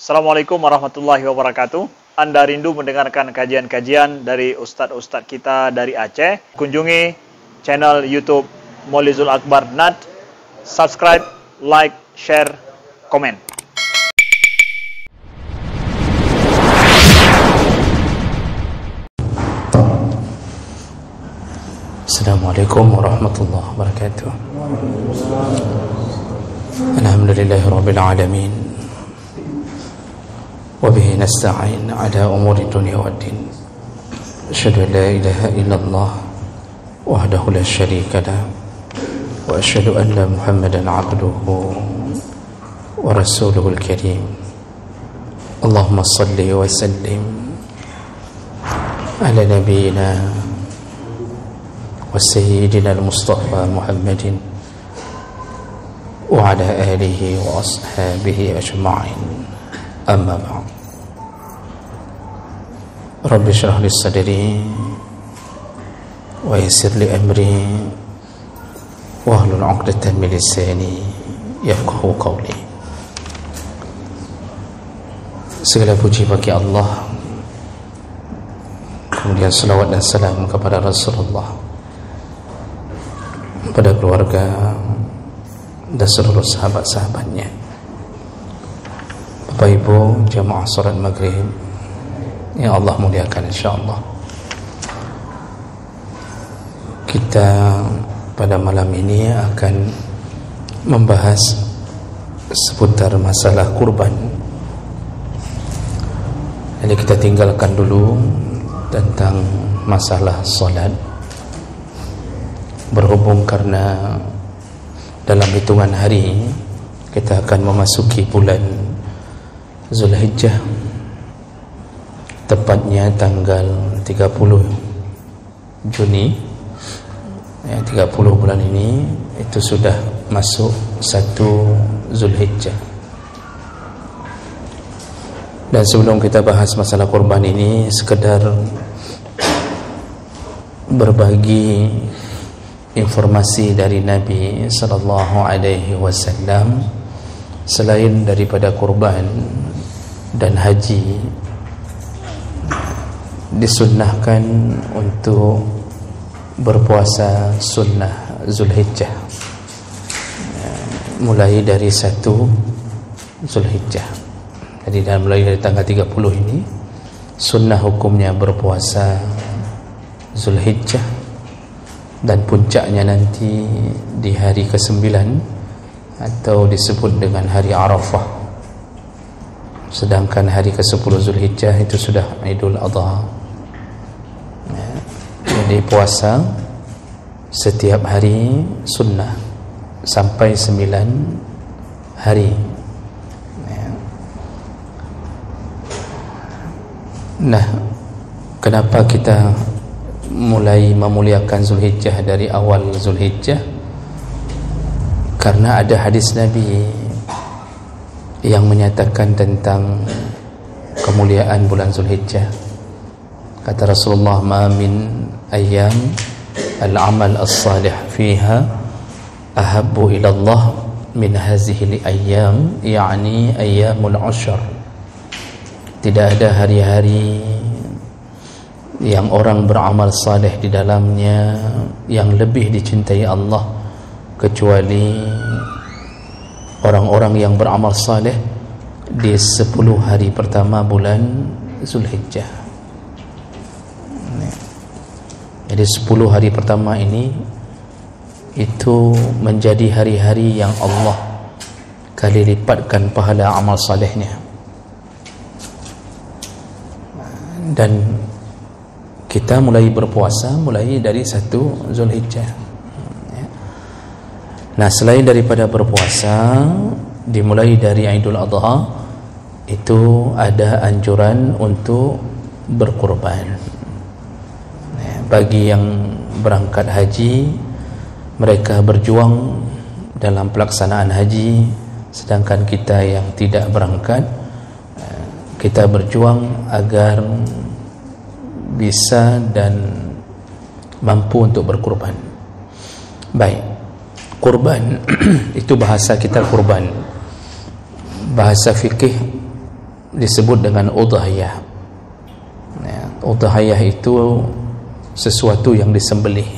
Assalamualaikum warahmatullahi wabarakatuh. Anda rindu mendengarkan kajian-kajian dari ustadz-ustadz kita dari Aceh? Kunjungi channel YouTube Maulizul Akbar NAD. Subscribe, like, share, komen. Assalamualaikum warahmatullahi wabarakatuh. Alhamdulillahi rabbil alamin. وبه نستعين على أمور الدنيا والدين. أشهد أن لا إله إلا الله وحده لا شريك له وأشهد أن محمدا عبده ورسوله الكريم. اللهم صل وسلم على نبينا وسيدنا المصطفى محمد وعلى آله وأصحابه أجمعين. أما بعد. رب اشرح لي صدري ويسر لي أمري واحلل عقدة من لساني يفقهوا قولي. Segala puji bagi Allah, kemudian salawat dan salam kepada Rasulullah, pada keluarga dan seluruh sahabat-sahabatnya. Bapak Ibu jamaah salat maghrib yang Allah muliakan, insyaallah kita pada malam ini akan membahas seputar masalah kurban. Jadi kita tinggalkan dulu tentang masalah salat, berhubung karena dalam hitungan hari kita akan memasuki bulan Zulhijjah, tepatnya tanggal 30 Juni ya, 30 bulan ini itu sudah masuk 1 Zulhijjah. Dan sebelum kita bahas masalah kurban ini, sekedar berbagi informasi dari Nabi sallallahu alaihi wasallam. Selain daripada kurban dan haji, disunnahkan untuk berpuasa sunnah Zulhijjah, mulai dari 1 Zulhijjah. Jadi mulai dari tanggal 30 ini sunnah hukumnya berpuasa Zulhijjah, dan puncaknya nanti di hari ke-9 atau disebut dengan hari Arafah. Sedangkan hari ke-10 Zulhijjah itu sudah Idul Adha. Jadi puasa setiap hari sunnah sampai 9 hari. Nah, kenapa kita mulai memuliakan Zulhijjah dari awal Zulhijjah? Karena ada hadis Nabi yang menyatakan tentang kemuliaan bulan Zulhijjah. Kata Rasulullah, "Ma min ayyam al-amal as-salih fiha ahabbu ila Allah min hazihi al-ayyam, yakni ayyamul ushr." Tidak ada hari-hari yang orang beramal saleh di dalamnya yang lebih dicintai Allah kecuali orang-orang yang beramal saleh di 10 hari pertama bulan Zulhijjah. Jadi 10 hari pertama ini itu menjadi hari-hari yang Allah kali lipatkan pahala amal salehnya. Dan kita mulai berpuasa mulai dari 1 Zulhijjah. Nah, selain daripada berpuasa dimulai dari Idul Adha, itu ada anjuran untuk berkurban. Bagi yang berangkat haji, mereka berjuang dalam pelaksanaan haji, sedangkan kita yang tidak berangkat, kita berjuang agar bisa dan mampu untuk berkurban. Baik, kurban itu bahasa kita kurban. Bahasa fikih disebut dengan udhiyah. Ya, udhiyah itu sesuatu yang disembelih,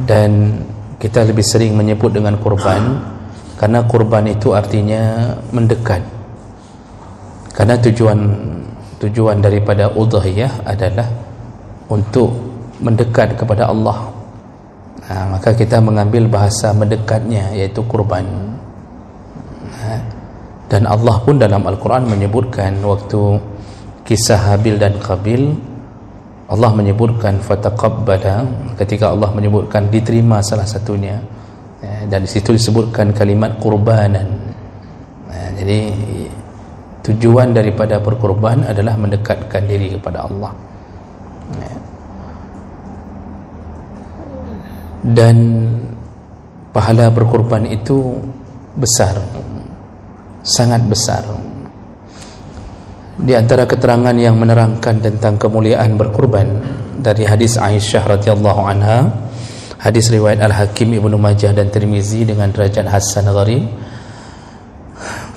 dan kita lebih sering menyebut dengan kurban karena kurban itu artinya mendekat. Karena tujuan daripada udhiyah adalah untuk mendekat kepada Allah. Maka kita mengambil bahasa mendekatnya, yaitu kurban. Dan Allah pun dalam Al-Quran menyebutkan waktu kisah Habil dan Qabil, Allah menyebutkan fataqabbala, ketika Allah menyebutkan diterima salah satunya, dan di situ disebutkan kalimat kurbanan. Jadi tujuan daripada berkorban adalah mendekatkan diri kepada Allah. Dan pahala berkorban itu besar, sangat besar. Di antara keterangan yang menerangkan tentang kemuliaan berkorban dari hadis Aisyah radhiyallahu anha, hadis riwayat Al-Hakim, Ibnu Majah dan Tirmizi dengan derajat hasan gharib.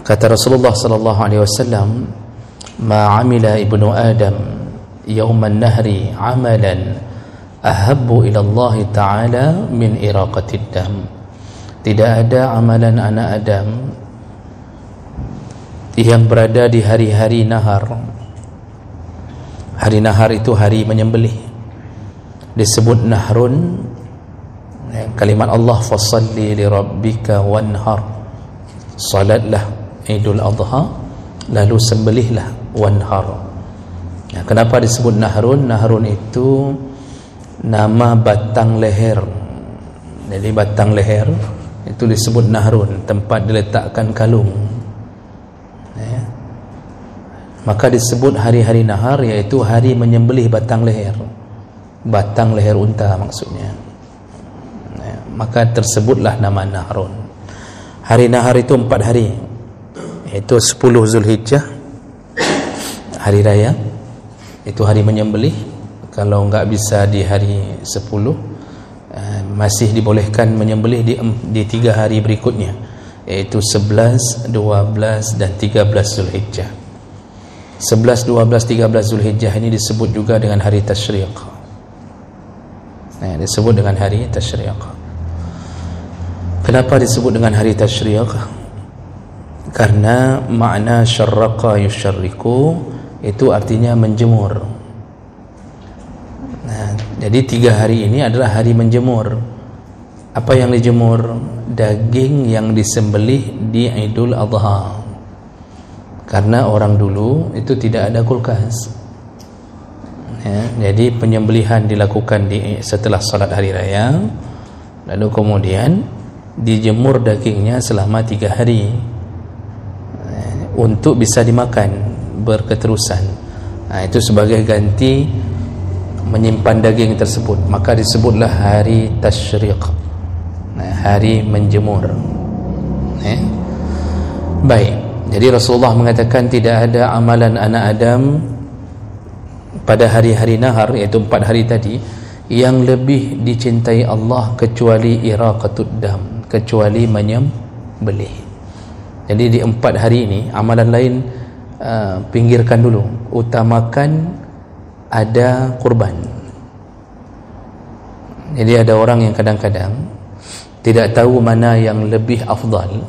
Kata Rasulullah sallallahu alaihi wasallam, "Ma 'amila ibnu Adam yauman nahri 'amalan ahabbu ila Allah Ta'ala min iraqatid dam." Tidak ada amalan anak Adam yang berada di hari-hari nahar. Hari nahar itu hari menyembelih, disebut nahrun. Kalimat Allah, fasalli li rabbika wanhar, salatlah Idul Adha, lalu sembelihlah, wanhar. Kenapa disebut nahrun? Nahrun itu nama batang leher. Jadi batang leher itu disebut nahrun, tempat diletakkan kalung. Maka disebut hari-hari nahar, yaitu hari menyembelih batang leher, batang leher unta maksudnya. Maka tersebutlah nama nahrun. Hari nahar itu 4 hari, yaitu 10 Zulhijjah, hari raya, itu hari menyembelih. Kalau enggak bisa di hari 10, masih dibolehkan menyembelih di 3 hari berikutnya, yaitu 11, 12 dan 13 Zulhijjah. 11, 12, 13 Zulhijjah ini disebut juga dengan hari tasyriq. Disebut dengan hari tasyriq. Kenapa disebut dengan hari tasyriq? Karena makna syarraqa yusyarriku itu artinya menjemur. Jadi 3 hari ini adalah hari menjemur. Apa yang dijemur? Daging yang disembelih di Idul Adha. Karena orang dulu itu tidak ada kulkas, jadi penyembelihan dilakukan setelah salat hari raya, lalu kemudian dijemur dagingnya selama 3 hari untuk bisa dimakan berketerusan. Itu sebagai ganti menyimpan daging tersebut. Maka disebutlah hari tasyriq, hari menjemur. Baik. Jadi Rasulullah mengatakan tidak ada amalan anak Adam pada hari-hari nahar, iaitu 4 hari tadi, yang lebih dicintai Allah kecuali iraqatud dam, kecuali menyembelih. Jadi di 4 hari ini amalan lain pinggirkan dulu, utamakan ada kurban. Jadi ada orang yang kadang-kadang tidak tahu mana yang lebih afdal.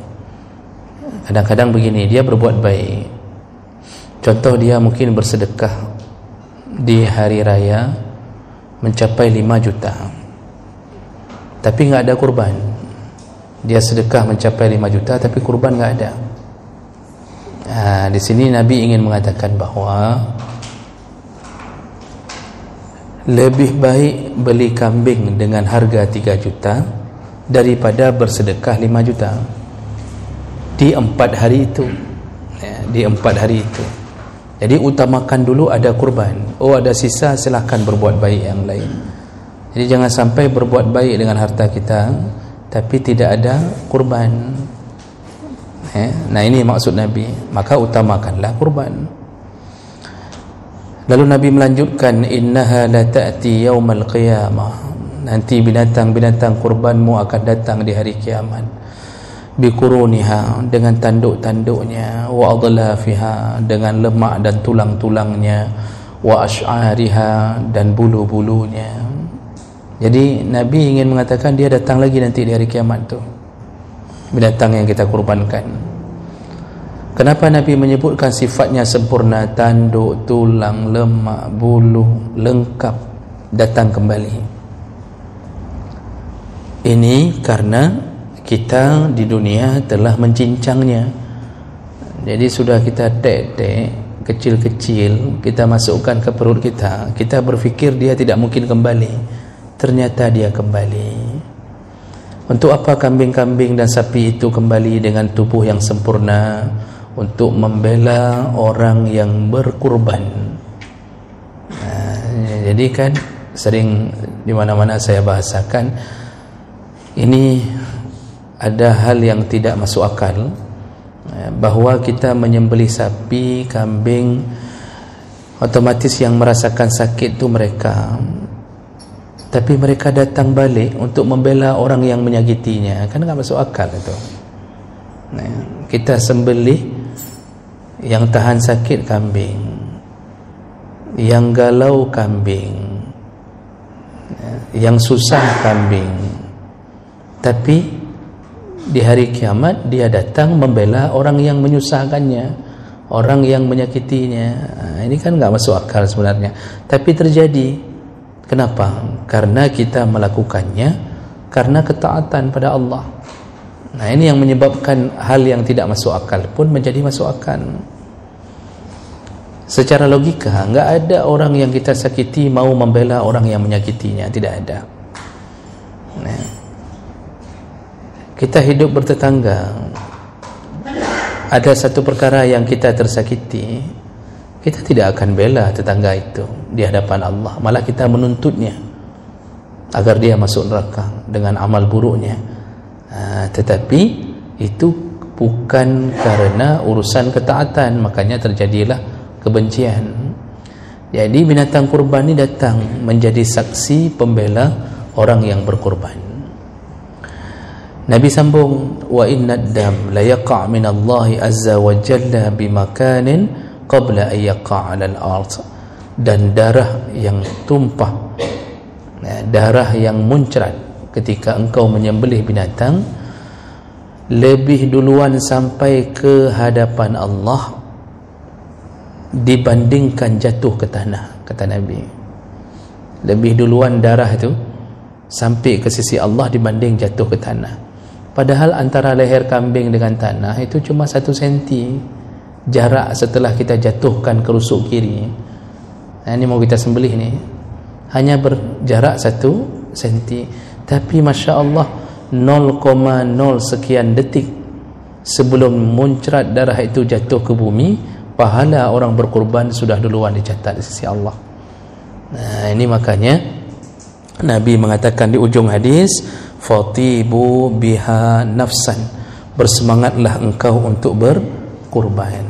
Kadang-kadang begini, dia berbuat baik. Contoh, dia mungkin bersedekah di hari raya mencapai 5 juta, tapi enggak ada kurban. Dia sedekah mencapai 5 juta tapi kurban enggak ada. Di sini Nabi ingin mengatakan bahawa lebih baik beli kambing dengan harga 3 juta daripada bersedekah 5 juta di 4 hari itu. Di 4 hari itu. Jadi utamakan dulu ada kurban. Ada sisa, silahkan berbuat baik yang lain. Jadi jangan sampai berbuat baik dengan harta kita tapi tidak ada kurban. Nah ini maksud Nabi. Maka utamakanlah kurban. Lalu Nabi melanjutkan, innaha la ta'ti yaumal qiyamah. Nanti binatang-binatang kurbanmu akan datang di hari kiamat. biquruniha, dengan tanduk-tanduknya, wa adlafiha, dengan lemak dan tulang-tulangnya, wa ash'ariha, dan bulu-bulunya. Jadi Nabi ingin mengatakan dia datang lagi nanti di hari kiamat tu, binatang yang kita kurbankan. Kenapa Nabi menyebutkan sifatnya sempurna, tanduk, tulang, lemak, bulu, lengkap, datang kembali? Ini karena kita di dunia telah mencincangnya. Jadi sudah kita tek-tek, kecil-kecil, kita masukkan ke perut kita. Kita berfikir dia tidak mungkin kembali, ternyata dia kembali. Untuk apa kambing-kambing dan sapi itu kembali dengan tubuh yang sempurna? Untuk membela orang yang berkurban. Jadi kan sering di mana-mana saya bahasakan, ini ada hal yang tidak masuk akal, bahawa kita menyembelih sapi, kambing, otomatis yang merasakan sakit itu mereka, tapi mereka datang balik untuk membela orang yang menyakitinya. Kan tak masuk akal itu. Kita sembelih yang tahan sakit kambing, yang galau kambing, yang susah kambing, tapi di hari kiamat dia datang membela orang yang menyusahkannya, orang yang menyakitinya. Ini kan enggak masuk akal sebenarnya, tapi terjadi. Kenapa? Karena kita melakukannya karena ketaatan pada Allah. Nah, ini yang menyebabkan hal yang tidak masuk akal pun menjadi masuk akal. Secara logika, enggak ada orang yang kita sakiti mau membela orang yang menyakitinya, tidak ada. Nah, kita hidup bertetangga, ada satu perkara yang kita tersakiti, kita tidak akan bela tetangga itu di hadapan Allah, malah kita menuntutnya agar dia masuk neraka dengan amal buruknya. Tetapi itu bukan karena urusan ketaatan, makanya terjadilah kebencian. Jadi binatang kurban ini datang menjadi saksi pembela orang yang berkurban. Nabi sambung, wa inna ad-dam la yaqa' min Allah azza wa jalla bi makanin qabla an yaqa' 'ala al-ard. Dan darah yang tumpah, darah yang muncrat ketika engkau menyembelih binatang lebih duluan sampai ke hadapan Allah dibandingkan jatuh ke tanah, kata Nabi. Lebih duluan darah itu sampai ke sisi Allah dibanding jatuh ke tanah. Padahal antara leher kambing dengan tanah itu cuma 1 senti jarak setelah kita jatuhkan ke rusuk kiri. Ini mau kita sembelih ni, hanya berjarak 1 senti. Tapi Masya Allah, 0,0 sekian detik sebelum muncrat darah itu jatuh ke bumi, pahala orang berkorban sudah duluan dicatat di sisi Allah. Nah, ini makanya Nabi mengatakan di ujung hadis, fatibu biha nafsan, bersemangatlah engkau untuk berkurban.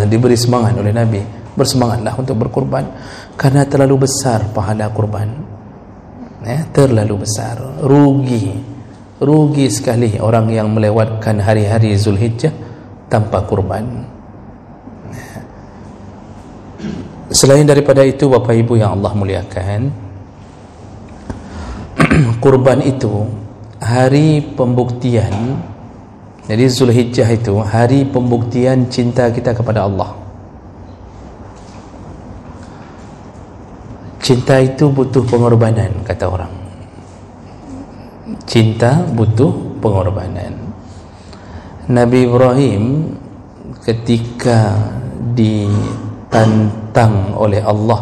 Diberi semangat oleh Nabi, bersemangatlah untuk berkurban, karena terlalu besar pahala kurban. Terlalu besar, rugi sekali orang yang melewatkan hari-hari Zulhijjah tanpa kurban. Selain daripada itu, Bapak Ibu yang Allah muliakan, kurban itu hari pembuktian. Jadi Zulhijjah itu hari pembuktian cinta kita kepada Allah. Cinta itu butuh pengorbanan, kata orang. Cinta butuh pengorbanan. Nabi Ibrahim ketika ditantang oleh Allah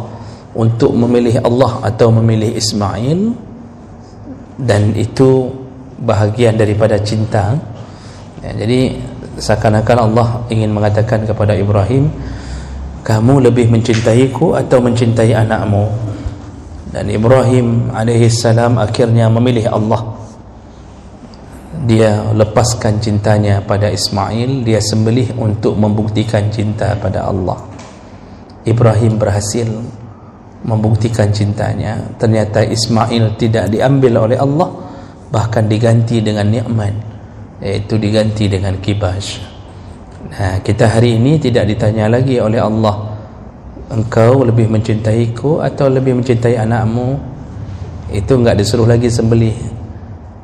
untuk memilih Allah atau memilih Ismail, dan itu bahagian daripada cinta. Jadi seakan-akan Allah ingin mengatakan kepada Ibrahim, kamu lebih mencintaiku atau mencintai anakmu? Dan Ibrahim alaihissalam akhirnya memilih Allah. Dia lepaskan cintanya pada Ismail, dia sembelih untuk membuktikan cinta pada Allah. Ibrahim berhasil membuktikan cintanya. Ternyata Ismail tidak diambil oleh Allah, bahkan diganti dengan nikmat, iaitu diganti dengan kibas. Nah, kita hari ini tidak ditanya lagi oleh Allah, engkau lebih mencintaiku atau lebih mencintai anakmu. Itu enggak disuruh lagi sembelih.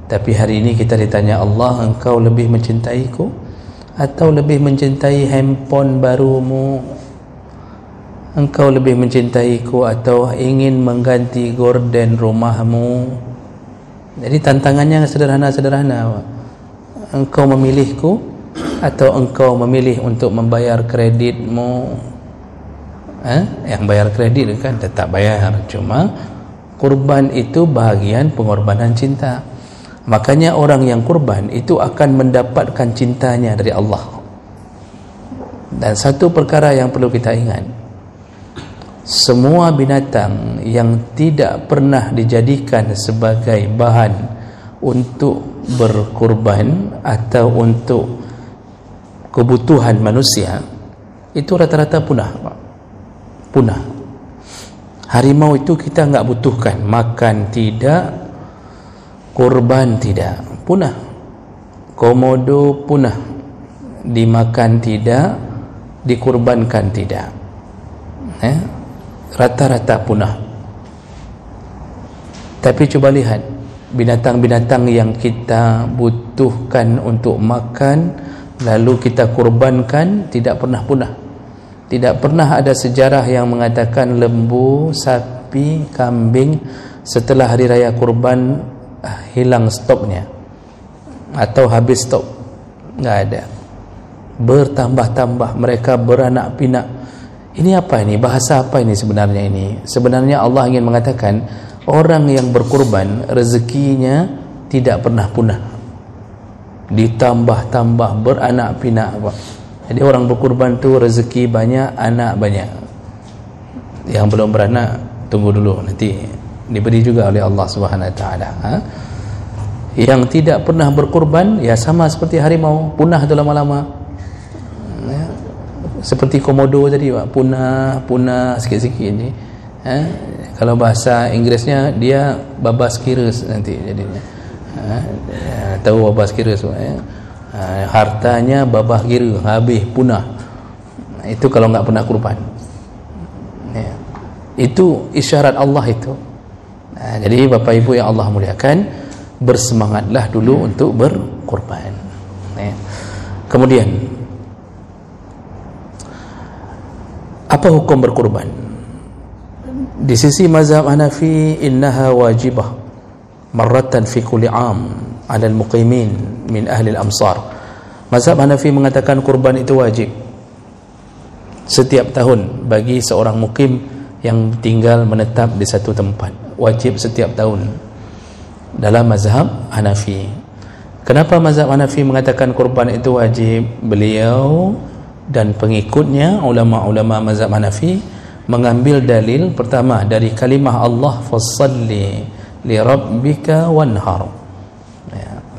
Tapi hari ini kita ditanya Allah, engkau lebih mencintaiku atau lebih mencintai handphone barumu? Engkau lebih mencintaiku atau ingin mengganti gorden rumahmu? Jadi tantangannya sederhana-sederhana. Engkau memilihku atau engkau memilih untuk membayar kreditmu? Yang bayar kredit kan tetap bayar, cuma kurban itu bahagian pengorbanan cinta. Makanya orang yang kurban itu akan mendapatkan cintanya dari Allah. Dan satu perkara yang perlu kita ingat, semua binatang yang tidak pernah dijadikan sebagai bahan untuk berkurban atau untuk kebutuhan manusia, itu rata-rata punah. Harimau itu kita enggak butuhkan, makan tidak, kurban tidak, punah. Komodo punah, dimakan tidak, dikurbankan tidak. Rata-rata punah. Tapi coba lihat binatang-binatang yang kita butuhkan untuk makan lalu kita kurbankan, tidak pernah punah. Tidak pernah ada sejarah yang mengatakan lembu, sapi, kambing setelah hari raya kurban hilang stoknya atau habis stok. Enggak ada. Bertambah-tambah, mereka beranak pinak. Ini apa ini? Bahasa apa ini sebenarnya ini? Sebenarnya Allah ingin mengatakan orang yang berkurban rezekinya tidak pernah punah. Ditambah-tambah, beranak pinak. Jadi orang berkurban tu rezeki banyak, anak banyak. Yang belum beranak tunggu dulu, nanti diberi juga oleh Allah Subhanahu Wa Taala. Yang tidak pernah berkurban ya sama seperti harimau, punah tu lama-lama. Seperti komodo tadi, punah sikit-sikit ni. Kalau bahasa Inggerisnya dia babas kiris nanti jadinya. Tahu babas kiris hartanya babah kira, habis, punah. Itu kalau enggak pernah kurban. Itu isyarat Allah itu. Jadi Bapak Ibu yang Allah muliakan, bersemangatlah dulu untuk berkurban. Kemudian, apa hukum berkurban? Di sisi mazhab Hanafi, innaha wajibah marratan fi kulli 'am 'ala al-muqimin min ahli al-amsar. Mazhab Hanafi mengatakan kurban itu wajib setiap tahun bagi seorang mukim yang tinggal menetap di satu tempat. Wajib setiap tahun dalam mazhab Hanafi. Kenapa mazhab Hanafi mengatakan kurban itu wajib? Beliau dan pengikutnya ulama-ulama mazhab Hanafi mengambil dalil pertama dari kalimah Allah, fasalli li rabbika wanhar.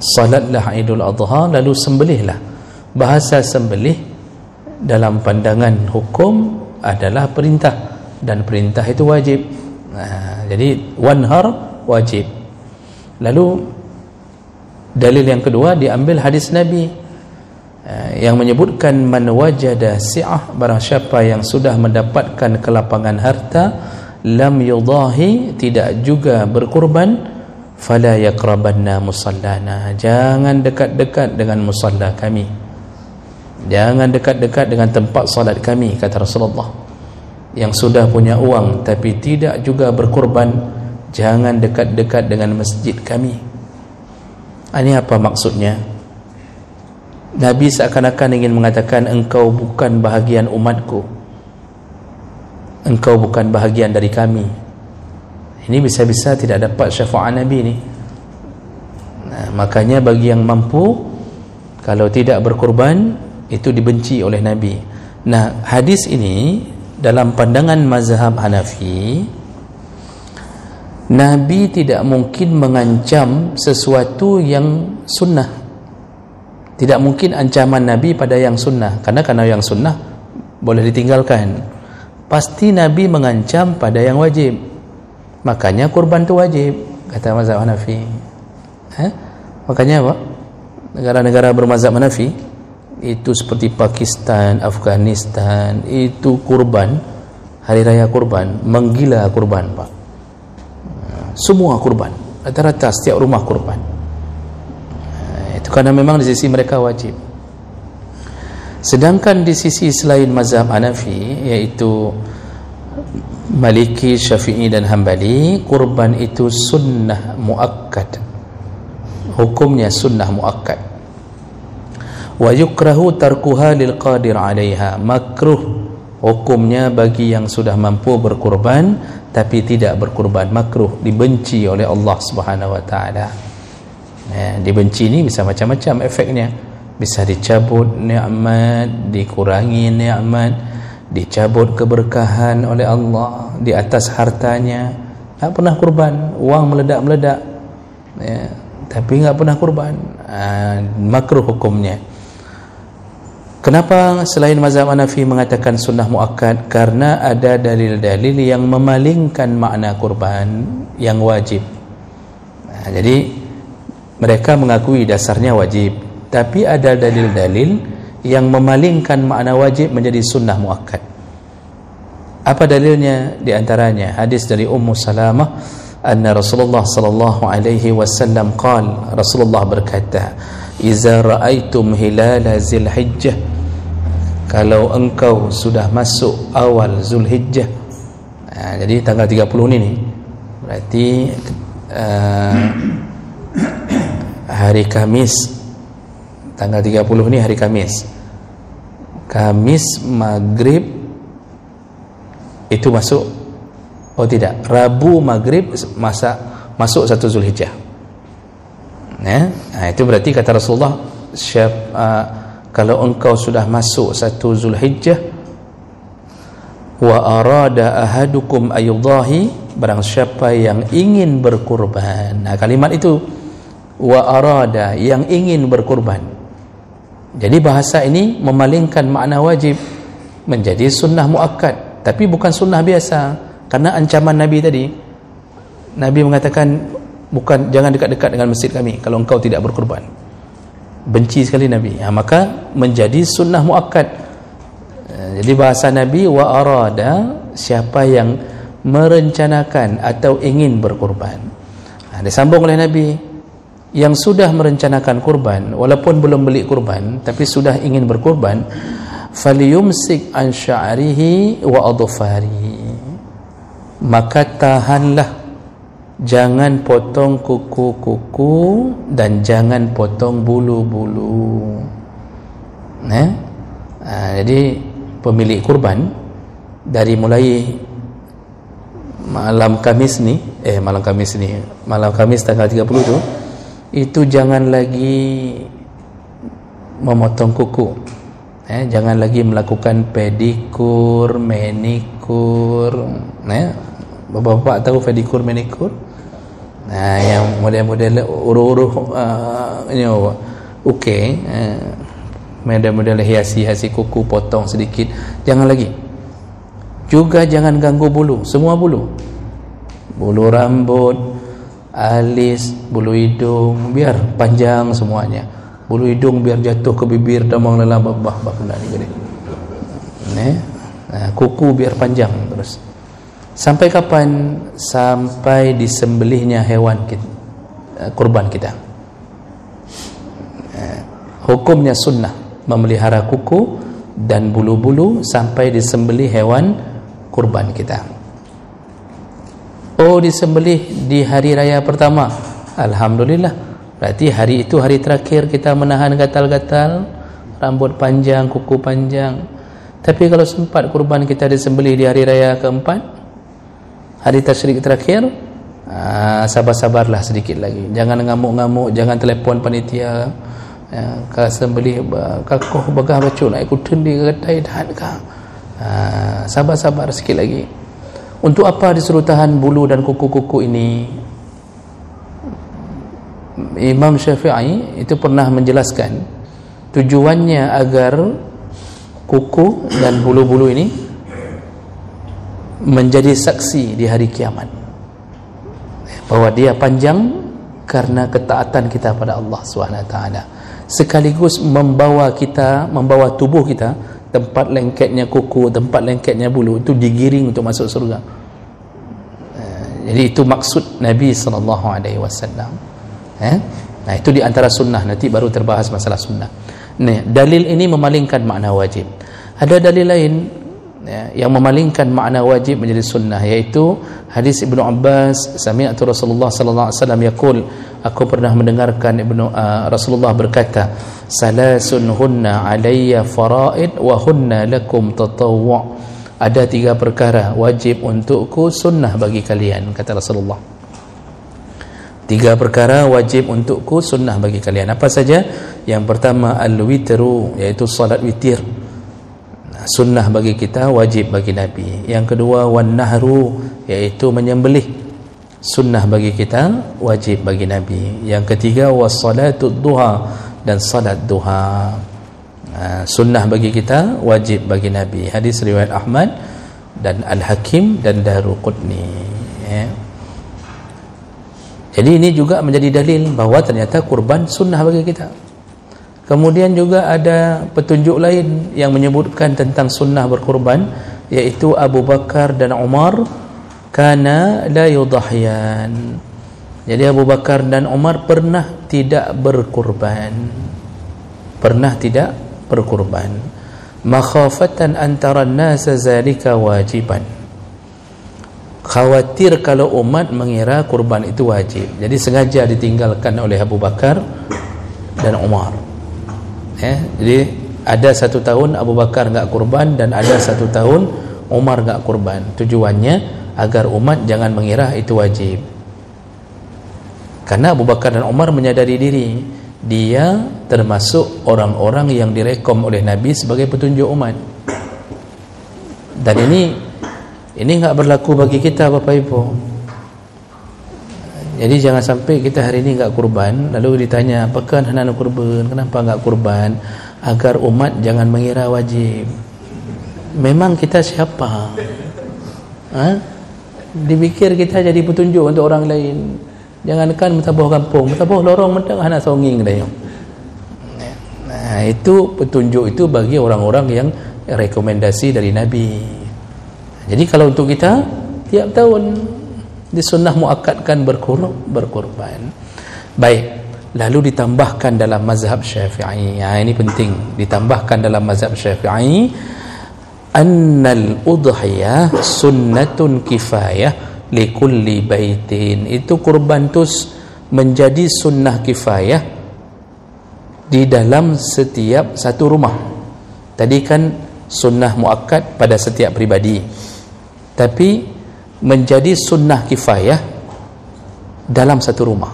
Salatlah Idul Adha, lalu sembelihlah. Bahasa sembelih dalam pandangan hukum adalah perintah, dan perintah itu wajib. Jadi wanhar wajib. Lalu dalil yang kedua diambil hadis Nabi yang menyebutkan man wajada si'ah, barang siapa yang sudah mendapatkan kelapangan harta, lam yudahi, tidak juga berkurban, fala yaqrabanna musallana, jangan dekat-dekat dengan musalla kami, jangan dekat-dekat dengan tempat salat kami, kata Rasulullah. Yang sudah punya uang tapi tidak juga berkurban, jangan dekat-dekat dengan masjid kami. Ini apa maksudnya? Nabi seakan-akan ingin mengatakan, engkau bukan bahagian umatku, engkau bukan bahagian dari kami. Ini bisa-bisa tidak dapat syafaat Nabi ni. Makanya bagi yang mampu, kalau tidak berkorban, itu dibenci oleh Nabi. Nah, hadis ini dalam pandangan mazhab Hanafi, Nabi tidak mungkin mengancam sesuatu yang sunnah. Tidak mungkin ancaman Nabi pada yang sunnah, karena yang sunnah boleh ditinggalkan. Pasti Nabi mengancam pada yang wajib. Makanya kurban itu wajib, kata mazhab Hanafi. Makanya apa? negara-negara bermazhab Hanafi itu seperti Pakistan, Afghanistan, itu kurban, hari raya kurban menggila kurban, Pak. Semua kurban, rata-rata setiap rumah kurban. Itu karena memang di sisi mereka wajib. Sedangkan di sisi selain mazhab Hanafi, yaitu Maliki, Syafi'i dan Hambali, kurban itu sunnah muakkad, hukumnya sunnah muakkad. Wa yukrahu tarkuha lil qadir 'alaiha, makruh hukumnya bagi yang sudah mampu berkurban tapi tidak berkurban, makruh, dibenci oleh Allah Subhanahu wa taala. Dibenci ini bisa macam-macam efeknya, bisa dicabut nikmat, dikurangi nikmat, dicabut keberkahan oleh Allah di atas hartanya. Tak pernah kurban, uang meledak-meledak, tapi tak pernah kurban, makruh hukumnya. Kenapa selain mazhab Hanafi mengatakan sunnah muakkad? Karena ada dalil-dalil yang memalingkan makna kurban yang wajib. Jadi mereka mengakui dasarnya wajib, tapi ada dalil-dalil yang memalingkan makna wajib menjadi sunnah muakkad. Apa dalilnya? Di antaranya hadis dari Ummu Salamah, anna Rasulullah sallallahu alaihi wasallam qala, Rasulullah berkata, "Iza ra'aitum hilala Zulhijjah," kalau engkau sudah masuk awal Zulhijjah. Jadi tanggal 30 ini berarti hari Kamis. Tanggal 30 ini hari Kamis. Kamis maghrib itu masuk, oh tidak, Rabu maghrib masuk 1 Zulhijjah. Itu berarti kata Rasulullah, kalau engkau sudah masuk 1 Zulhijjah, wa arada ahadukum ayudahi, barang siapa yang ingin berkurban. Kalimat itu wa arada, yang ingin berkurban. Jadi bahasa ini memalingkan makna wajib menjadi sunnah muakkad, tapi bukan sunnah biasa. Karena ancaman Nabi tadi, Nabi mengatakan, bukan, jangan dekat-dekat dengan masjid kami kalau engkau tidak berkurban. Benci sekali Nabi. Maka menjadi sunnah muakkad. Jadi bahasa Nabi wa arada, siapa yang merencanakan atau ingin berkurban. Disambung oleh Nabi, yang sudah merencanakan kurban walaupun belum beli kurban tapi sudah ingin berkurban, falyumsik an sya'rihi wa adfari, maka tahanlah, jangan potong kuku-kuku dan jangan potong bulu-bulu. Jadi pemilik kurban dari mulai malam Kamis tanggal 30 itu jangan lagi memotong kuku, jangan lagi melakukan pedikur, manikur. Bapak-bapak tahu pedikur, manikur? Yang model-model uruh-uruh model-model hiasi kuku, potong sedikit, jangan lagi. Juga jangan ganggu bulu, semua bulu rambut, alis, bulu hidung, biar panjang semuanya. Bulu hidung biar jatuh ke bibir, damang lelah babah benda ni gede. Kuku biar panjang terus. Sampai kapan? Sampai disembelihnya hewan kita, kurban kita. Hukumnya sunnah memelihara kuku dan bulu-bulu sampai disembelih hewan kurban kita. Disembelih di hari raya pertama, alhamdulillah, berarti hari itu hari terakhir kita menahan gatal-gatal, rambut panjang, kuku panjang. Tapi kalau sempat kurban kita disembelih di hari raya keempat, hari tasyrik terakhir, sabar-sabarlah sedikit lagi, jangan ngamuk-ngamuk, jangan telefon panitia, kalau sembelih kakoh bagah bacuk nak ikut tendi kedai tahan ka. Sabar-sabar sikit lagi. Untuk apa disuruh tahan bulu dan kuku-kuku ini? Imam Syafi'i itu pernah menjelaskan tujuannya agar kuku dan bulu-bulu ini menjadi saksi di hari kiamat bahwa dia panjang karena ketaatan kita pada Allah SWT. sekaligus membawa membawa tubuh kita, tempat lengketnya kuku, tempat lengketnya bulu, itu digiring untuk masuk surga. Jadi itu maksud Nabi SAW. Nah, itu di antara sunnah. Nanti baru terbahas masalah sunnah. Nah, dalil ini memalingkan makna wajib. Ada dalil lain yang memalingkan makna wajib menjadi sunnah, yaitu hadis Ibnu Abbas, sami'tu Rasulullah sallallahu alaihi wasallam yaqul, aku pernah mendengarkan Rasulullah berkata, salasun hunna alayya faraid wa hunna lakum tatawwu'. Ada 3 perkara wajib untukku, sunnah bagi kalian, kata Rasulullah. 3 perkara wajib untukku, sunnah bagi kalian. Apa saja? Yang pertama al-witru, yaitu salat witir, sunnah bagi kita, wajib bagi Nabi. Yang kedua wan nahru, yaitu menyembelih, sunnah bagi kita, wajib bagi Nabi. Yang ketiga wassalatud duha, dan salat duha, sunnah bagi kita, wajib bagi Nabi. Hadis riwayat Ahmad dan Al-Hakim dan Daruqutni. Jadi ini juga menjadi dalil bahawa ternyata kurban sunnah bagi kita. Kemudian juga ada petunjuk lain yang menyebutkan tentang sunnah berkurban, yaitu Abu Bakar dan Umar kana la yudahyan. Jadi Abu Bakar dan Umar pernah tidak berkurban. Makhafatan antara an-nas zalika wajiban. Khawatir kalau umat mengira kurban itu wajib. Jadi sengaja ditinggalkan oleh Abu Bakar dan Umar. Jadi ada 1 tahun Abu Bakar enggak kurban dan ada 1 tahun Umar enggak kurban. Tujuannya agar umat jangan mengira itu wajib. Karena Abu Bakar dan Umar menyadari diri, dia termasuk orang-orang yang direkom oleh Nabi sebagai petunjuk umat. Dan ini enggak berlaku bagi kita, Bapak Ibu. Jadi jangan sampai kita hari ini enggak kurban, lalu ditanya, apakah hendak kurban, kenapa enggak kurban? Agar umat jangan mengira wajib. Memang kita siapa? Dipikir kita jadi petunjuk untuk orang lain. Jangankan mentabuh kampung, mentabuh lorong mentang anak songing dah. Nah, itu petunjuk itu bagi orang-orang yang rekomendasi dari Nabi. Jadi kalau untuk kita, tiap tahun disunnah muakkadkan berkurban. Baik, lalu ditambahkan dalam mazhab Syafi'i. Ini penting, ditambahkan dalam mazhab Syafi'i, annal udhiyah sunnatun kifayah likulli baitin. Itu kurban tus menjadi sunnah kifayah di dalam setiap satu rumah. Tadi kan sunnah muakkad pada setiap pribadi, tapi menjadi sunnah kifayah dalam satu rumah.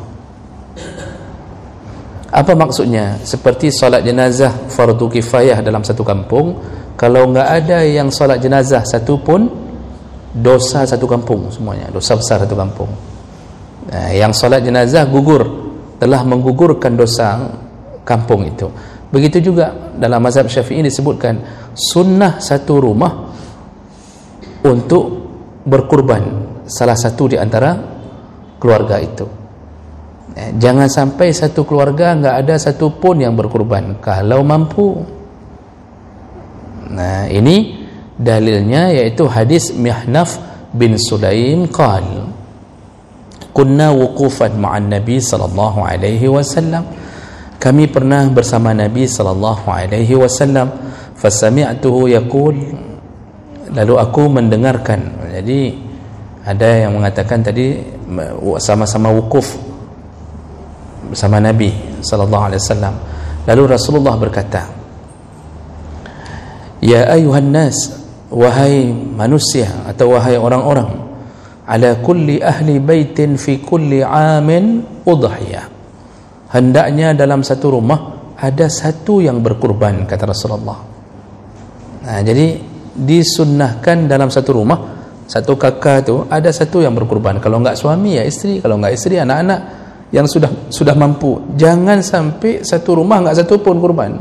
Apa maksudnya? Seperti solat jenazah fardu kifayah dalam satu kampung, kalau enggak ada yang solat jenazah satu pun, dosa satu kampung semuanya, dosa besar satu kampung. Yang solat jenazah gugur, telah menggugurkan dosa kampung itu. Begitu juga dalam mazhab Syafi'i disebutkan sunnah satu rumah untuk berkurban salah satu di antara keluarga itu. Jangan sampai satu keluarga enggak ada satu pun yang berkurban kalau mampu. Nah, ini dalilnya yaitu hadis Mihnaf bin Sulaim qala kunna wuqufan ma'an Nabi sallallahu alaihi wasallam, kami pernah bersama Nabi sallallahu alaihi wasallam, fasami'tuhu yaqul, lalu aku mendengarkan. Jadi ada yang mengatakan tadi sama-sama wukuf bersama Nabi sallallahu alaihi wasallam, lalu Rasulullah berkata, ya ayuhan nas, wahai manusia atau wahai orang-orang, ala kulli ahli baitin fi kulli amin udhiyah, hendaknya dalam satu rumah ada satu yang berkurban, kata Rasulullah. Nah, jadi disunnahkan dalam satu rumah, satu kakak tu ada satu yang berkurban. Kalau enggak suami ya isteri, kalau enggak isteri anak-anak yang sudah mampu. Jangan sampai satu rumah enggak satu pun kurban.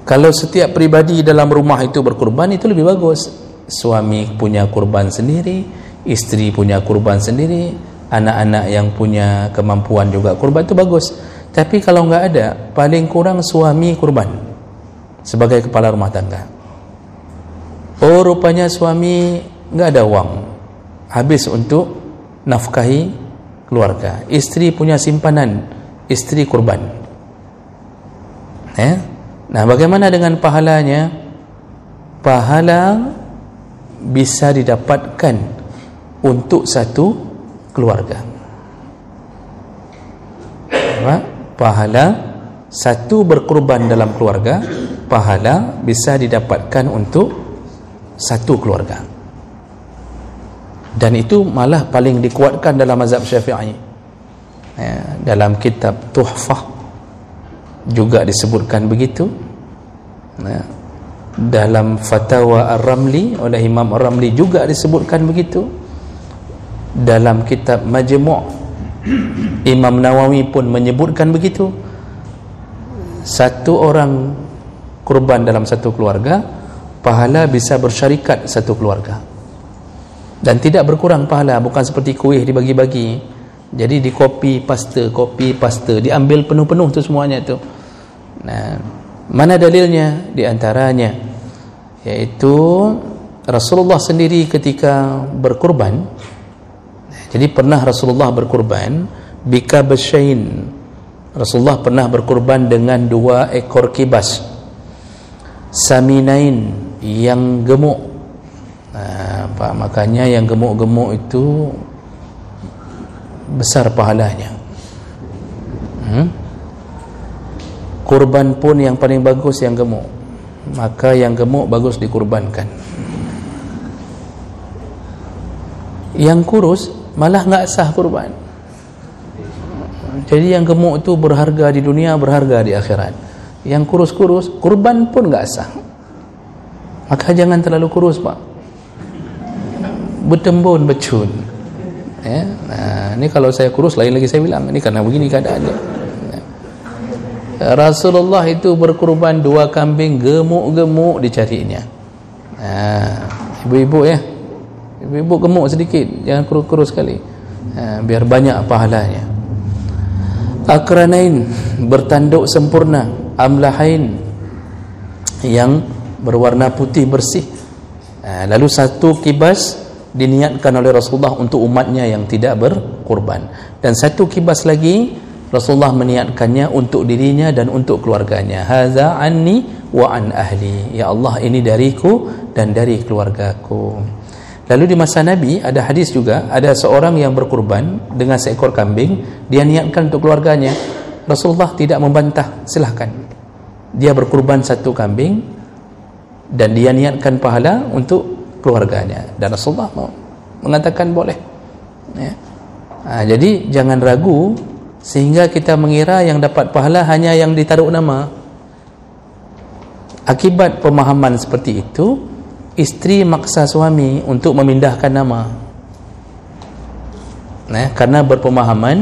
Kalau setiap pribadi dalam rumah itu berkurban, itu lebih bagus. Suami punya kurban sendiri, isteri punya kurban sendiri, anak-anak yang punya kemampuan juga kurban, itu bagus. Tapi kalau enggak ada, paling kurang suami kurban sebagai kepala rumah tangga. Oh, rupanya suami enggak ada wang, habis untuk nafkahi keluarga. Isteri punya simpanan, isteri kurban. Nah, bagaimana dengan pahalanya? Pahala bisa didapatkan untuk satu keluarga. Pahala satu berkurban dalam keluarga, pahala bisa didapatkan untuk satu keluarga. Dan itu malah paling dikuatkan dalam mazhab Syafi'i. Dalam kitab Tuhfah juga disebutkan begitu. Dalam Fatwa Ar-Ramli oleh Imam Ar-Ramli juga disebutkan begitu. Dalam kitab Majmu' Imam Nawawi pun menyebutkan begitu. Satu orang kurban dalam satu keluarga, pahala bisa bersyarikat satu keluarga. Dan tidak berkurang pahala, bukan seperti kuih dibagi-bagi. Jadi di copy paste, diambil penuh-penuh tu semuanya tu. Nah, mana dalilnya? Di antaranya yaitu Rasulullah sendiri ketika berkurban. Jadi pernah Rasulullah berkurban bikabasyain. Rasulullah pernah berkurban dengan 2 ekor kibas saminain yang gemuk. Makanya yang gemuk-gemuk itu besar pahalanya. Kurban pun yang paling bagus yang gemuk, maka yang gemuk bagus dikurbankan. Yang kurus malah enggak sah kurban. Jadi yang gemuk itu berharga di dunia, berharga di akhirat. Yang kurus-kurus, kurban pun enggak sah. Maka jangan terlalu kurus, Pak. Bertembun becun. Nah, ini kalau saya kurus lain lagi saya bilang, ini karena begini keadaannya. Rasulullah itu berkurban 2 kambing gemuk-gemuk dicarinya. Ibu-ibu ya, ibu-ibu gemuk sedikit, jangan kurus-kurus sekali, biar banyak pahalanya. Akranain, bertanduk sempurna. Amlahain, yang berwarna putih bersih. Lalu satu kibas diniatkan oleh Rasulullah untuk umatnya yang tidak berkurban, dan satu kibas lagi Rasulullah meniatkannya untuk dirinya dan untuk keluarganya. Haza anni wa an ahli, ya Allah, ini dariku dan dari keluargaku. Lalu di masa Nabi ada hadis juga, ada seorang yang berkurban dengan seekor kambing, dia niatkan untuk keluarganya. Rasulullah tidak membantah, silahkan. Dia berkurban 1 kambing dan dia niatkan pahala untuk keluarganya, dan Rasulullah mengatakan boleh. Jadi jangan ragu sehingga kita mengira yang dapat pahala hanya yang ditaruh nama. Akibat pemahaman seperti itu, isteri maksa suami untuk memindahkan nama. Karena berpemahaman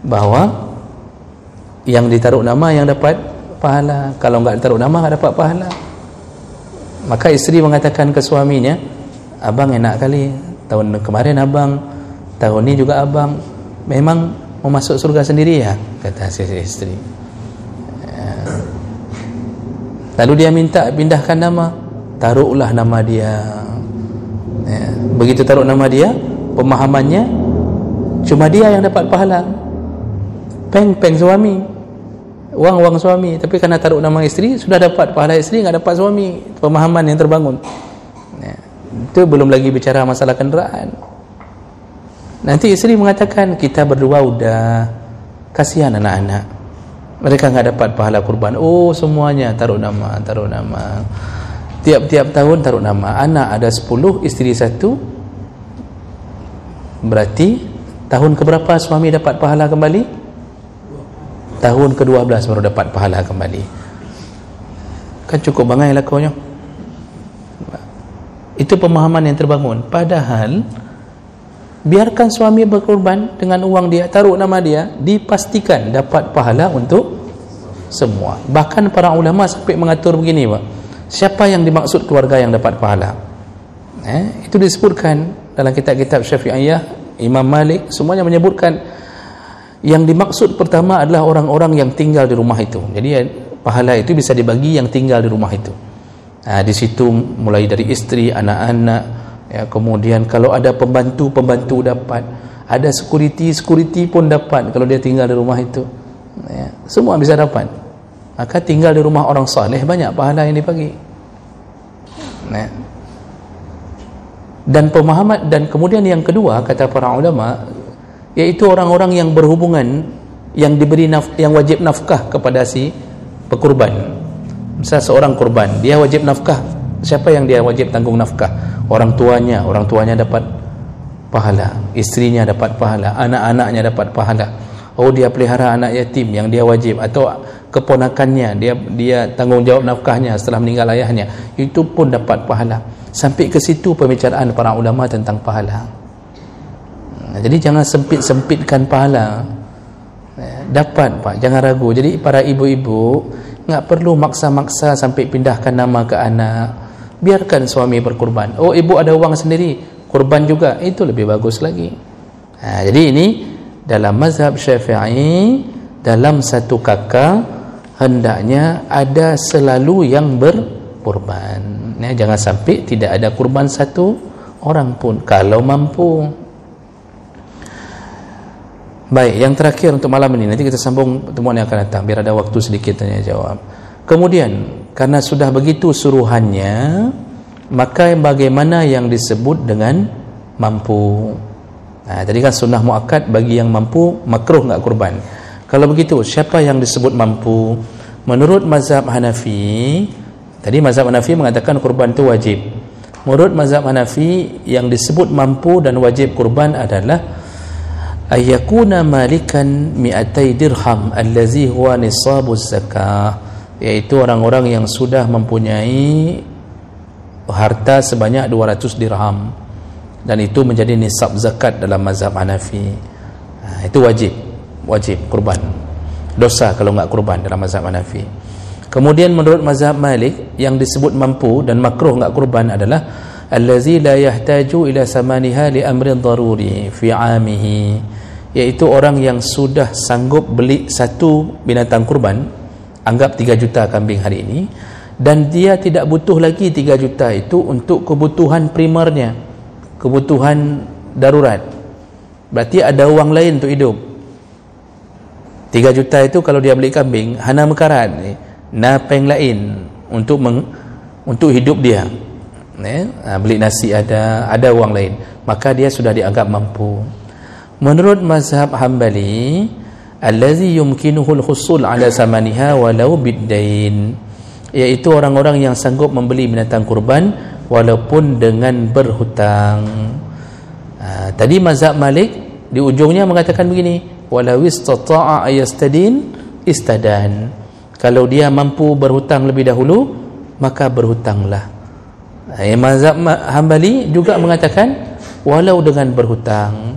bahawa yang ditaruh nama yang dapat pahala, kalau enggak ditaruh nama enggak dapat pahala. Maka isteri mengatakan ke suaminya, abang enak kali, tahun kemarin abang, tahun ini juga abang, memang mau masuk surga sendiri ya, kata si isteri. Lalu dia minta pindahkan nama, taruhlah nama dia. Begitu taruh nama dia, pemahamannya cuma dia yang dapat pahala, peng-peng suami, wang-wang suami. Tapi karena taruh nama isteri, sudah dapat pahala isteri, enggak dapat suami. Pemahaman yang terbangun. Itu belum lagi bicara masalah kenderaan. Nanti isteri mengatakan, kita berdua udah, kasihan anak-anak, mereka enggak dapat pahala kurban. Oh, semuanya taruh nama. Tiap-tiap tahun taruh nama. Anak ada 10, isteri 1. Berarti tahun keberapa suami dapat pahala kembali? Tahun ke-12 baru dapat pahala kembali. Kan cukup bangai lakunya. Itu pemahaman yang terbangun. Padahal biarkan suami berkorban dengan uang dia, taruh nama dia, dipastikan dapat pahala untuk semua. Bahkan para ulama sampai mengatur begini, Pak. Siapa yang dimaksud keluarga yang dapat pahala? Itu disebutkan dalam kitab-kitab Syafi'iyah, Imam Malik, semuanya menyebutkan Yang dimaksud pertama adalah orang-orang yang tinggal di rumah itu. Jadi pahala itu bisa dibagi yang tinggal di rumah itu. Di situ mulai dari isteri, anak-anak, ya, kemudian kalau ada pembantu dapat, ada security pun dapat kalau dia tinggal di rumah itu, ya, semua bisa dapat. Maka tinggal di rumah orang saleh banyak pahala yang dibagi, ya. Dan pemahaman, dan kemudian yang kedua kata para ulama, yaitu orang-orang yang berhubungan, yang diberi yang wajib nafkah kepada si pekurban. Misal seorang kurban, dia wajib nafkah. Siapa yang dia wajib tanggung nafkah? Orang tuanya dapat pahala, istrinya dapat pahala, anak-anaknya dapat pahala. Oh, dia pelihara anak yatim yang dia wajib, atau keponakannya dia tanggung jawab nafkahnya setelah meninggal ayahnya, itu pun dapat pahala. Sampai ke situ pembicaraan para ulama tentang pahala. Jadi jangan sempit-sempitkan pahala. Dapat Pak, jangan ragu. Jadi para ibu-ibu nggak perlu maksa-maksa sampai pindahkan nama ke anak. Biarkan suami berkurban. Oh, ibu ada uang sendiri, kurban juga, itu lebih bagus lagi. Jadi ini dalam mazhab Syafi'i, dalam satu kakak hendaknya ada selalu yang berkurban. Jangan sampai tidak ada kurban satu orang pun kalau mampu. Baik, yang terakhir untuk malam ini, nanti kita sambung pertemuan yang akan datang biar ada waktu sedikit tanya jawab. Kemudian, karena sudah begitu suruhannya, maka bagaimana yang disebut dengan mampu? Tadi kan sunnah muakkad bagi yang mampu, makruh enggak kurban. Kalau begitu, siapa yang disebut mampu? Menurut mazhab Hanafi, tadi mazhab Hanafi mengatakan kurban itu wajib. Menurut mazhab Hanafi, yang disebut mampu dan wajib kurban adalah ayyakuna malikan 200 dirham allazi huwa nisabuz zakah, yaitu orang-orang yang sudah mempunyai harta sebanyak 200 dirham dan itu menjadi nisab zakat dalam mazhab Hanafi. Itu wajib kurban. Dosa kalau enggak kurban dalam mazhab Hanafi. Kemudian menurut mazhab Malik, yang disebut mampu dan makruh enggak kurban adalah allazi la yahtaju ila samaniha li amrin daruri fi 'amihi, yaitu orang yang sudah sanggup beli satu binatang kurban, anggap 3 juta kambing hari ini, dan dia tidak butuh lagi 3 juta itu untuk kebutuhan primernya, kebutuhan darurat. Berarti ada uang lain untuk hidup. 3 juta itu kalau dia beli kambing, hana mekarat napeng lain untuk hidup dia. Beli nasi ada uang lain, maka dia sudah dianggap mampu. Menurut mazhab Hambali, allazi yumkinuhul husul ala samaniha walau biddain, yaitu orang-orang yang sanggup membeli binatang kurban walaupun dengan berhutang. Tadi mazhab Malik di ujungnya mengatakan begini, walau istata'a ayastadin istadan, kalau dia mampu berhutang lebih dahulu maka berhutanglah. Mazhab Hambali juga mengatakan walau dengan berhutang.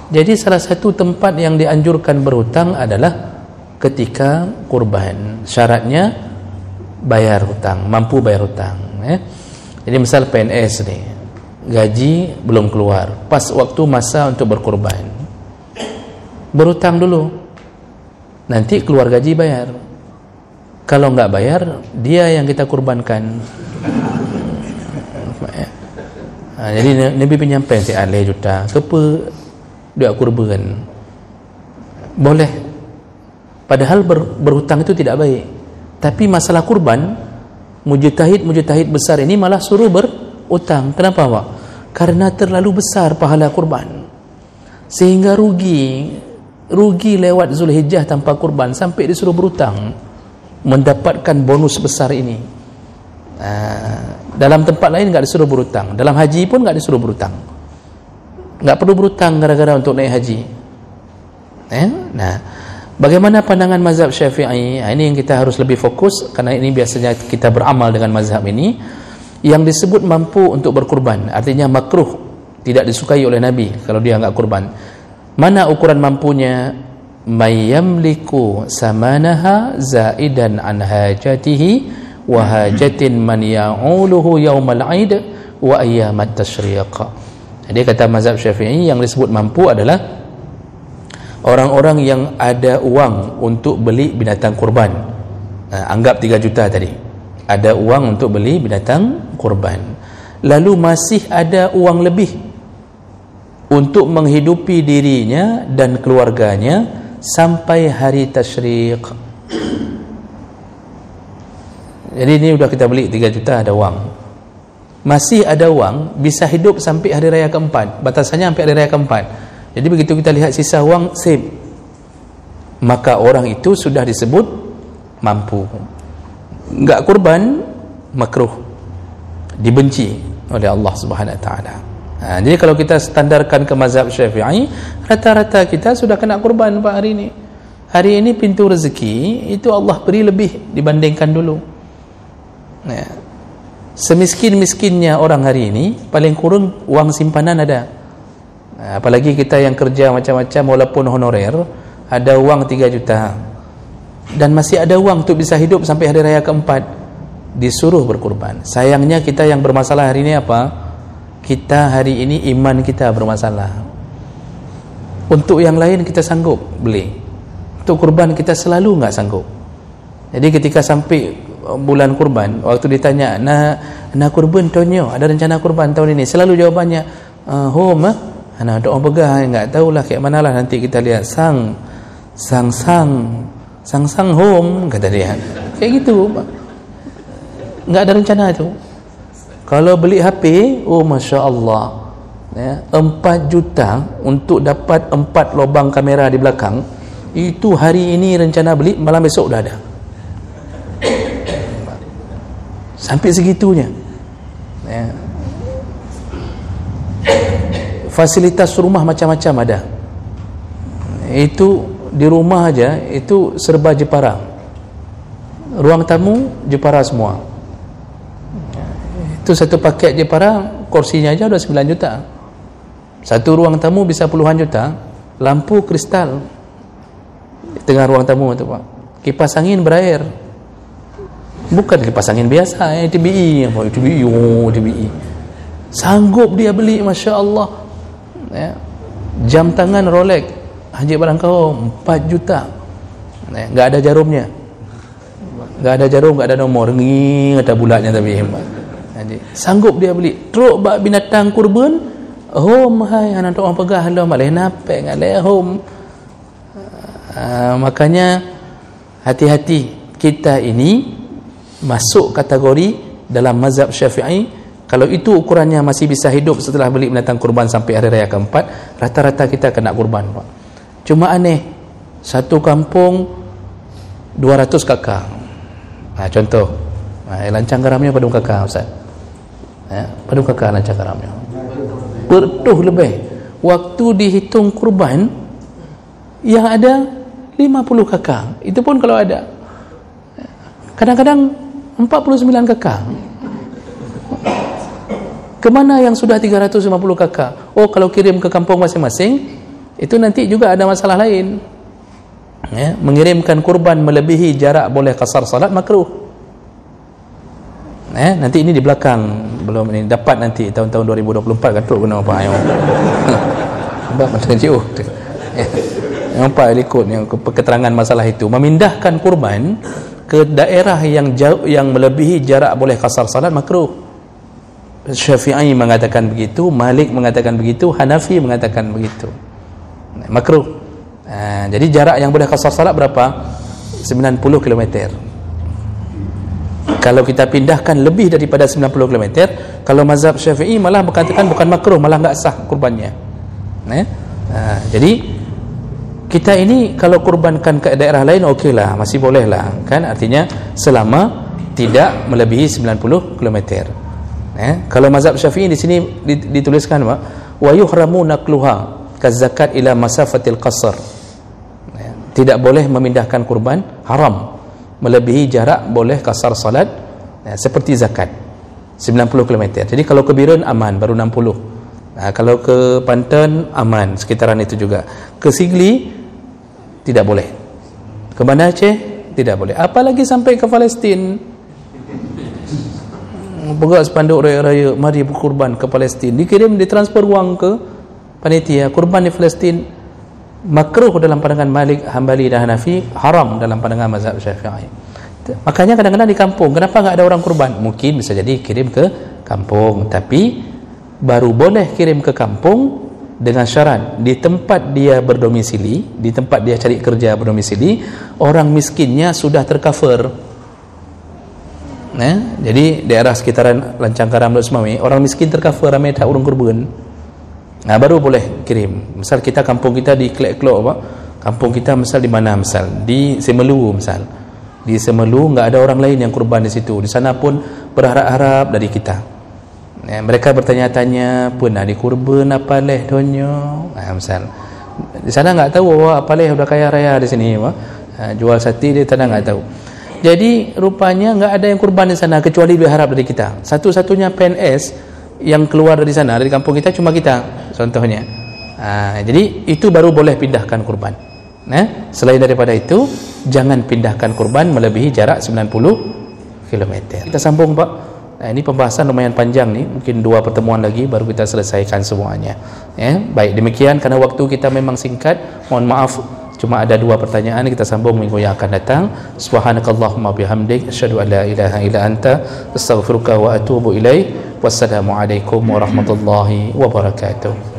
Jadi salah satu tempat yang dianjurkan berhutang adalah ketika kurban. Syaratnya bayar hutang, mampu bayar hutang. Jadi misal PNS nih, gaji belum keluar, pas waktu masa untuk berkurban, berhutang dulu, nanti keluar gaji bayar. Kalau enggak bayar, dia yang kita kurbankan. Jadi Nabi penyampaian si alih juta kepa dia kurban boleh, padahal berhutang itu tidak baik. Tapi masalah kurban, mujtahid besar ini malah suruh berhutang. Kenapa Pak? Karena terlalu besar pahala kurban sehingga rugi lewat Zulhijjah tanpa kurban sampai disuruh berhutang mendapatkan bonus besar ini. Dalam tempat lain enggak disuruh berhutang, dalam haji pun enggak disuruh berhutang. Enggak perlu berhutang gara-gara untuk naik haji. Nah, bagaimana pandangan mazhab Syafi'i? Ini yang kita harus lebih fokus, karena ini biasanya kita beramal dengan mazhab ini. Yang disebut mampu untuk berkurban, artinya makruh, tidak disukai oleh Nabi kalau dia enggak kurban. Mana ukuran mampunya? Mayyamliku samanaha zaidan an hajatihi wa hajatin man ya'uluhu yaumal 'aid wa ayyamat tasyriq. Jadi kata mazhab Syafi'i, yang disebut mampu adalah Orang-orang yang ada uang untuk beli binatang kurban, anggap 3 juta tadi, ada uang untuk beli binatang kurban, lalu masih ada uang lebih untuk menghidupi dirinya dan keluarganya sampai hari tasyriq. Jadi ini sudah kita beli 3 juta, ada uang, masih ada uang, bisa hidup sampai hari raya keempat, batasannya sampai hari raya keempat. Jadi begitu kita lihat sisa uang, sip, maka orang itu sudah disebut mampu. Enggak kurban, makruh, dibenci oleh Allah Subhanahu Wa Taala. Jadi kalau kita standarkan ke mazhab Syafi'i, rata-rata kita sudah kena kurban Pak hari ini. Hari ini pintu rezeki itu Allah beri lebih dibandingkan dulu. Semiskin-miskinnya orang hari ini, paling kurang uang simpanan ada. Apalagi kita yang kerja macam-macam walaupun honorer, ada uang 3 juta dan masih ada uang untuk bisa hidup sampai hari raya keempat, disuruh berkurban. Sayangnya kita yang bermasalah hari ini apa? Kita hari ini iman kita bermasalah. Untuk yang lain kita sanggup beli, untuk kurban kita selalu enggak sanggup. Jadi ketika sampai bulan kurban, waktu ditanya nak kurban tahunnya, ada rencana kurban tahun ini, selalu jawabannya home ana doa begah, enggak tahulah kayak manalah, nanti kita lihat sang home kata dia. Kayak gitu, enggak ada rencana itu. Kalau beli HP, oh Masya Allah ya, 4 juta untuk dapat 4 lubang kamera di belakang, itu hari ini rencana beli, malam besok dah ada. Sampai segitunya ya. Fasilitas rumah macam-macam ada. Itu di rumah aja itu serba Jepara. Ruang tamu Jepara semua. Itu satu paket Jepara, kursinya aja udah 9 juta. Satu ruang tamu bisa puluhan juta. Lampu kristal di tengah ruang tamu itu Pak. Kipas angin berair. Bukan kipas angin biasa, TBE, TBE. Sanggup dia beli, Masya Allah ya. Jam tangan Rolex Haji Barangkau 4 juta ya. Nggak ada jarumnya, nggak ada jarum, nggak ada nomor, ada bulatnya tapi jadi sanggup dia beli. Truk bak binatang kurban home, hai anak orang pegah lo malih napek ngalih home. Makanya hati-hati, kita ini masuk kategori dalam mazhab Syafi'i. Kalau itu ukurannya masih bisa hidup setelah beli binatang kurban sampai hari raya keempat, rata-rata kita kena kurban Pak. Cuma aneh, satu kampung 200 kakak. Contoh, lancang garamnya padung kakak Ustaz. Padung kakak lancang garamnya bertuh lebih. Waktu dihitung kurban, yang ada 50 kakak. Itu pun kalau ada. Kadang-kadang 49 kakak. Kemana yang sudah 350 kakak? Oh, kalau kirim ke kampung masing-masing, itu nanti juga ada masalah lain ya. Mengirimkan kurban melebihi jarak boleh qasar salat makruh ya. Nanti ini di belakang, belum ini dapat nanti tahun-tahun 2024 kan perlu kena apa ayo mbak macam jauh nampak ikut yang keterangan masalah itu. Memindahkan kurban ke daerah yang jauh, yang melebihi jarak boleh qasar salat makruh. Syafi'i mengatakan begitu, Malik mengatakan begitu, Hanafi mengatakan begitu, makruh. Jadi jarak yang boleh qasar salat berapa? 90 km. Kalau kita pindahkan lebih daripada 90 km, kalau mazhab Syafi'i malah mengatakan bukan makruh, malah enggak sah kurbannya. Jadi kita ini kalau kurbankan ke daerah lain okeylah, masih boleh lah kan, artinya selama tidak melebihi 90 km. Kalau mazhab Syafi'i di sini dituliskan Pak, wa yuhramu naqluha kazakat ila masafatil qasr. Tidak boleh memindahkan kurban, haram melebihi jarak boleh qasar salat seperti zakat 90 km. Jadi kalau ke Biren aman baru 60. Kalau ke Panten aman sekitaran itu juga. Ke Sigli tidak boleh. Ke Banda Aceh tidak boleh. Apalagi sampai ke Palestin. Pegang spanduk raya-raya, mari berkurban ke Palestin, dikirim, ditransfer wang ke panitia kurban di Palestin. makruh dalam pandangan Malik, Hambali dan Hanafi, haram dalam pandangan mazhab Syafi'i. Makanya kadang-kadang di kampung, kenapa enggak ada orang kurban? Mungkin bisa jadi kirim ke kampung, tapi baru boleh kirim ke kampung dengan syarat di tempat dia berdomisili, di tempat dia cari kerja berdomisili, orang miskinnya sudah tercover. Jadi daerah sekitaran Lancangkaram dan Semawi, orang miskin tercover, ramai tak urung kurban. Baru boleh kirim. Misal kita kampung kita di Klek-Klok apa? Kampung kita misal di mana, misal di Semelu, misal di Semelu enggak ada orang lain yang kurban di situ. Di sana pun berharap-harap dari kita. Mereka bertanya-tanya, pernah dikurban apa leh donyo? Misal di sana enggak tahu apa leh udah kaya raya di sini, jual sate dia tak enggak tahu. Jadi rupanya enggak ada yang kurban di sana kecuali berharap dari kita. Satu-satunya PNS yang keluar dari sana, dari kampung kita cuma kita contohnya. Jadi itu baru boleh pindahkan kurban. Selain daripada itu jangan pindahkan kurban melebihi jarak 90 km. Kita sambung Pak. Ini pembahasan lumayan panjang nih, mungkin 2 pertemuan lagi baru kita selesaikan semuanya. Baik, demikian karena waktu kita memang singkat, mohon maaf cuma ada 2 pertanyaan. Kita sambung minggu yang akan datang. Subhanakallahumma bihamdik asyhadu an la ilaha illa anta astaghfiruka wa atubu ilaik. Wassalamualaikum warahmatullahi wabarakatuh.